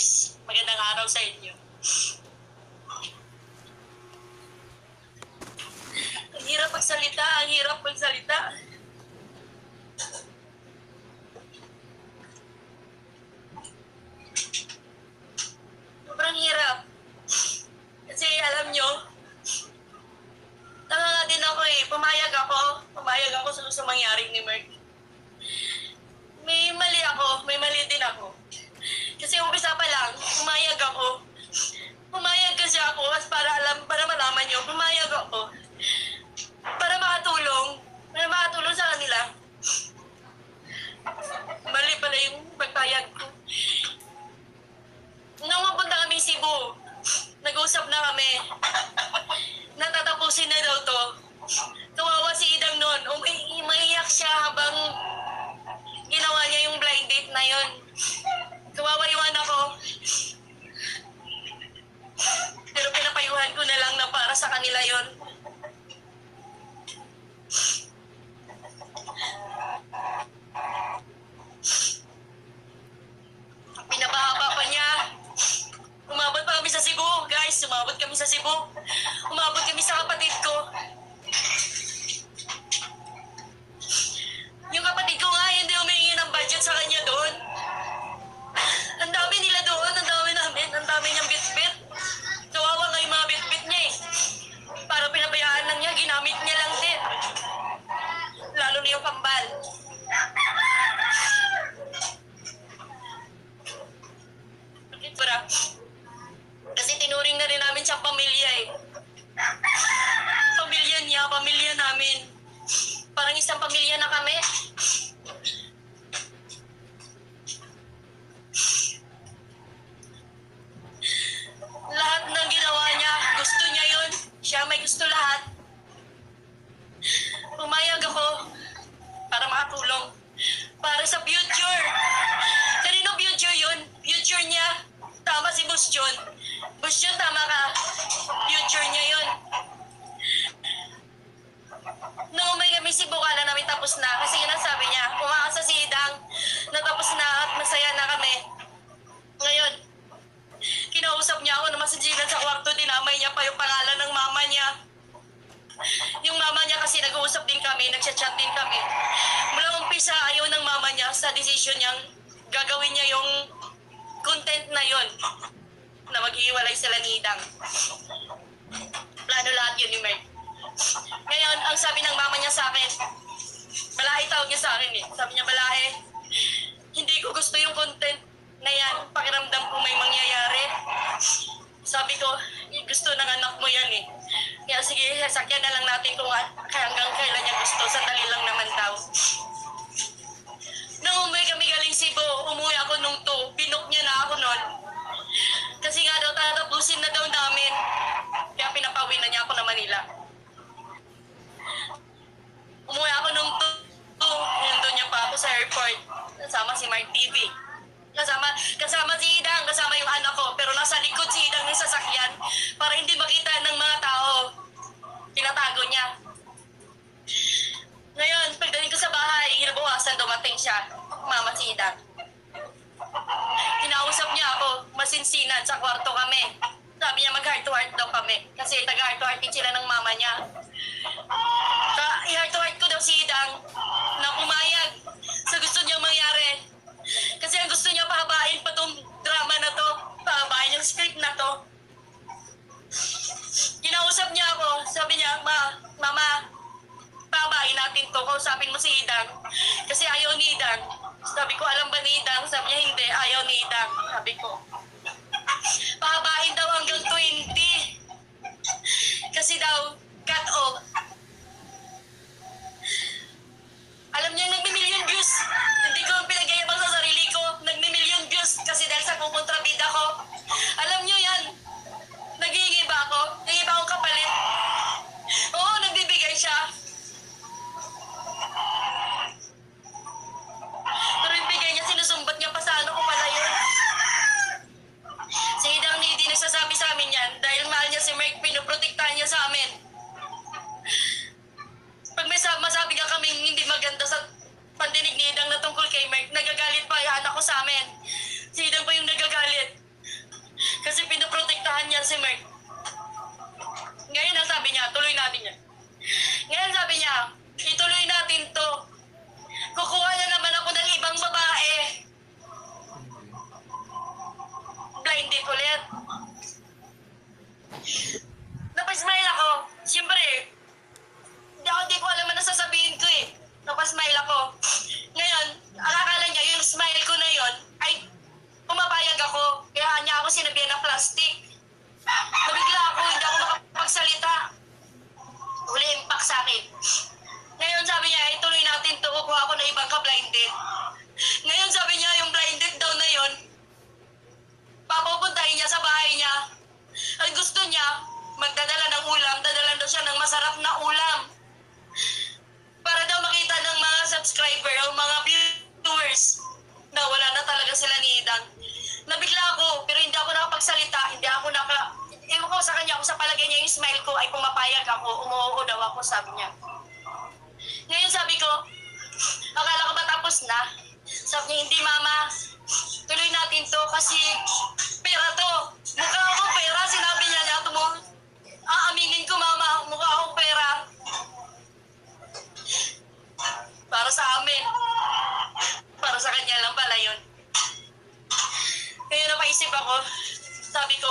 guys, magandang araw sa inyo. Ang hirap magsalita. Sobrang hirap. Kasi alam nyo, tanga din ako eh. Pumayag ako sa mangyaring ni Merck. May mali din ako. Kasi umpisa pa lang, pumayag ako. Pumayag kasi ako para malaman nyo, pumayag ako. Para makatulong sa kanila. Mali pala yung pagpayag ko. Nung mapunta kami Cebu, nag-usap na kami. Natatapusin na daw to. Kawawa si Idang noon. Umaiyak siya habang ginawa niya yung blind date na yon. Kawawa yung anak ko. Pero pinapayuhan ko na lang na para sa kanila yon. Pinapahaba pa niya. Umabot pa kami sa Cebu, guys. Umabot kami sa kapatid ko. Yung kapatid ko nga, hindi humingi ng budget sa kanya doon. Ang dami nila doon, ang dami namin, ang dami niyang bit-bit. Kawawa nga yung mga bit-bit niya eh. Para pinabayaan lang niya, ginamit niya lang din. Lalo na yung kambal. Kasi tinuring na rin namin siyang pamilya eh. Pamilya niya, pamilya namin. Parang isang pamilya na kami. Lahat ng ginawa niya, gusto niya yun. Siya may gusto lahat. Pumayag ako para makatulong. Para sa future. Kanino future yun? Future niya. Tama si Boss John. Boss John, tama ka. Future niya yun. Nung umay kami Cebu, kala namin tapos na. Kasi yun ang sabi niya. Umaasa si Idang na tapos na at masaya na kami. Ngayon, kinausap niya ako na masajilan sa kwarto. Dinamay niya pa yung pangalan ng mama niya. Yung mama niya kasi nag-uusap din kami, nag-chat din kami. Mula umpisa, ayaw ng mama niya sa decision niyang gagawin niya yung content na yon na maghihiwalay sila ni Idang. Plano lahat yun ni Merck. Ngayon, ang sabi ng mama niya sa akin, Balahe tawag niya sa akin eh. Sabi niya, Balahe, hindi ko gusto yung content na yan. Pakiramdam ko may mangyayari. Sabi ko, gusto ng anak mo yan eh. Kaya sige, sakyan na lang natin kung hanggang kailan niya gusto. Sandali lang naman daw. Nung umuwi kami galing Cebu, umuwi ako nung binok niya na ako nun. Kasi nga daw, tatapusin na daw namin. Kaya pinapauwi na niya ako na Manila. Umuwi ako nung doon niya pa ako sa airport. Kasama si Mark TV. Kasama si Idang, kasama yung anak ko. Pero nasa likod si Idang ng sasakyan para hindi makita ng mga tao. Tinatago niya. Ngayon, pagdating ko sa bahay, inabukasan dumating siya. Mama si Idang. Kinausap niya ako, masinsinan sa kwarto kami. Sabi niya mag-heart to heart daw kami. Kasi taga-heart to heart din sila ng mama niya. I-heart to heart ko daw si Idang na pumayag sa gusto niyang mangyari. Kasi ang gusto niya pahabain pa tong drama na to. Pahabain yung script na to. Kinausap niya ako. Sabi niya, Mama, pahabain natin to. Kausapin mo si Idang. Kasi ayaw ni Idang. Sabi ko, alam ba ni Idang? Sabi niya, hindi. Ayaw ni Idang. Sabi ko, pahabain daw hanggang 20. Kasi daw, cut off. Alam niya, nagmi-million views. Hindi ko pinag-ayabang sa sarili ko. Nagmi-million views kasi dahil sa kukontrabida ko. Alam niyo yan. Naghihingi ba ako? Naghihingi ba akong kapalit? Oo, nagbibigay siya. Pero yung bigay niya, sinusumbat niya pa sa ano ko pala yun. lalagyan ng plastic. Nabigla ako, hindi ako makapagsalita. Huli impact sa akin. Ngayon sabi niya, ituloy natin to, kukuha ako ng ibang ka-blinded. Ngayon sabi niya, yung blinded daw na yon, papupuntahin niya sa bahay niya. Ang gusto niya, magdadala ng ulam, dadala daw siya ng masarap na ulam. Para daw makita ng mga subscriber o mga viewers na wala na talaga sila ni Idang. Nabigla ako, pero hindi ako nakapagsalita, ewan ko sa kanya, kung sa palagay niya yung smile ko ay pumapayag ako, umuoo daw ako, sabi niya. Ngayon sabi ko, akala ko ba tapos na? Sabi niya, hindi mama, tuloy natin to kasi pera to. Mukha akong pera, sinabi niya niya, aaminin ko mama, mukha akong pera. Para sa amin. Para sa kanya lang pala yun. Kaya napaisip ako, sabi ko,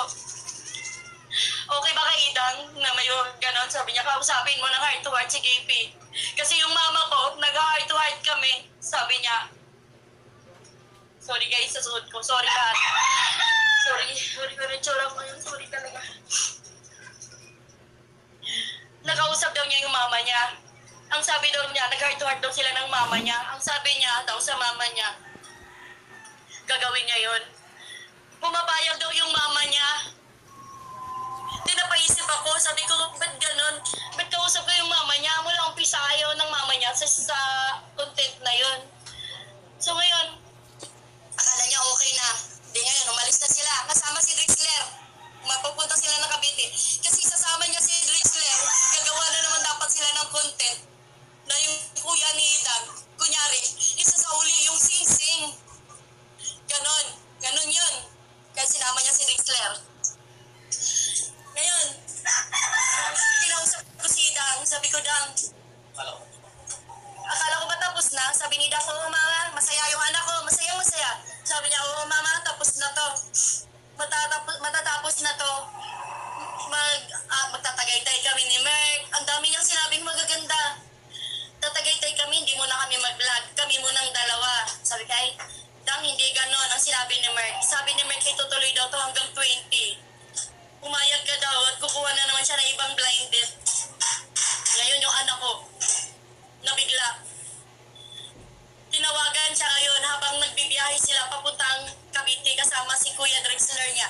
okay ba kay Idang na may ganon? Sabi niya, kausapin mo ng heart to heart si KP. Kasi yung mama ko, nag-heart to heart kami. Sabi niya, sorry guys sa suot ko, sorry lahat. Sorry lang ngayon, sorry talaga. Nakausap daw niya yung mama niya. Ang sabi daw niya, nag-heart to heart daw sila ng mama niya. Ang sabi niya daw sa mama niya, gagawin niya yun. Pumapayag daw yung mama niya. Di napaisip ako, sabi ko, ba't ganun? Ba't kausap ko yung mama niya? Mula umpisa ayaw ng mama niya sa content na yun. So ngayon, akala niya okay na. Di ngayon, umalis na sila. Kasama si Drexler. Mapupunta sila ng Cavite. Kasi sasama niya si Drexler, gagawa na naman dapat sila ng content na yung kuya ni Idang, kunyari, isa sa uli yung sing-sing. Ganon yun. Kasi sinama niya si Drexler. Ngayon, kinausap ko si Idang, sabi ko, Dang, akala ko ba tapos na? Sabi ni Idang, oo mama, masaya yung anak ko, masaya. Sabi niya, oo mama, tapos na to. Matatapos na to. Magtatagaytay kami ni Merck. Ang dami niyang sinabing magaganda. Tatagaytay kami, hindi muna kami mag-vlog. Kami munang dalawa. Sabi kay, Dang, hindi ganon ang sinabi ni Merck. Sabi ni Merck, tutuloy daw to hanggang 20. Pumayag ka daw at kukuha na naman siya ng ibang blinded. Ngayon yung anak ko, nabigla. Tinawagan siya ngayon habang nagbibiyahe sila papuntang Cavite kasama si Kuya Drexler niya.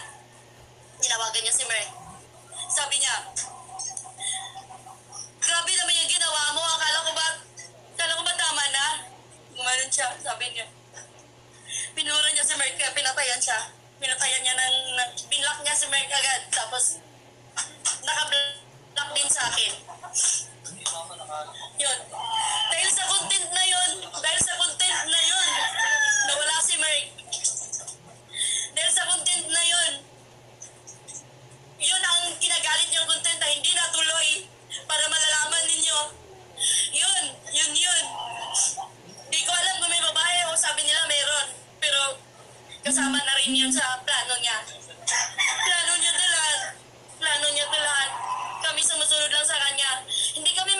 Tinawagan niya si Merck. Sabi niya, grabe naman yung ginawa mo. Akala ko ba tama na? Gumanon siya, sabi niya. Pinura niya si Merck, kaya pinatayan siya. Pinatayan niya binlock niya si Merck agad. Tapos, naka-block din sa akin. Yun. Dahil sa content na yun, nawala si Merck. Dahil sa content na yun, yun ang kinagalit niyong content na hindi natuloy para malalaman ninyo. Yun. Di ko alam kung may babae o sabi nila meron. Pero kasama na rin yun sa plano niya. Plano niya to lahat. Kami sumusunod lang sa kanya. Hindi kami